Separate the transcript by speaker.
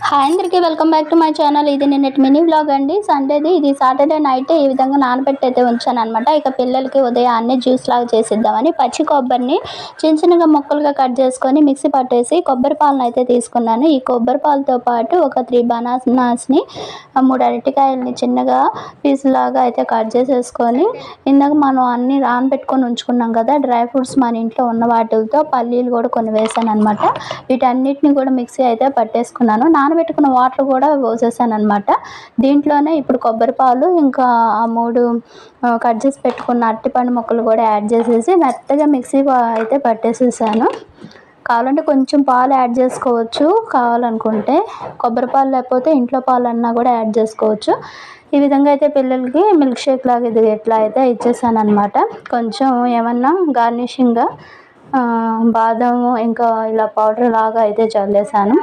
Speaker 1: Hi అందరికీ welcome back to my channel. ఇది నిన్నటి మినీ వ్లాగ్ అండి. సండేది. ఇది సాటర్డే నైట్ ఈ విధంగా నానబెట్టి అయితే ఉంచాను అనమాట. ఇక పిల్లలకి ఉదయాన్నే జ్యూస్ లాగా చేసిద్దామని పచ్చి కొబ్బరిని చిన్న చిన్నగా ముక్కలుగా కట్ చేసుకొని మిక్సీ పట్టేసి కొబ్బరి పాలను అయితే తీసుకున్నాను. ఈ కొబ్బరి పాలతో పాటు ఒక 3 బనానాస్ని 3 అరటికాయలని చిన్నగా పీసులాగా అయితే కట్ చేసేసుకొని ఇందాక మనం అన్ని నానబెట్టుకొని ఉంచుకున్నాం కదా డ్రై ఫ్రూట్స్ మన ఇంట్లో ఉన్న వాటితో పల్లీలు కూడా కొన్ని వేసాను అనమాట. వీటన్నిటిని కూడా మిక్సీ అయితే పట్టేసుకున్నాను. నానబెట్టుకున్న వాటర్ కూడా పోసేసాను అనమాట. దీంట్లోనే ఇప్పుడు కొబ్బరి పాలు ఇంకా ఆ 3 కట్ చేసి పెట్టుకున్న అరటిపండు ముక్కలు కూడా యాడ్ చేసేసి మెత్తగా మిక్సీ అయితే పట్టేసేసాను. కావాలంటే కొంచెం పాలు యాడ్ చేసుకోవచ్చు కావాలనుకుంటే. కొబ్బరి పాలు లేకపోతే ఇంట్లో పాలన్నా కూడా యాడ్ చేసుకోవచ్చు. ఈ విధంగా అయితే పిల్లలకి మిల్క్ షేక్ లాగా ఇది ఎట్లా అయితే ఇచ్చేసాను అనమాట. కొంచెం ఏమన్నా గార్నిషింగ్గా బాదం ఇంకా ఇలా పౌడర్ లాగా అయితే చల్లేసాను.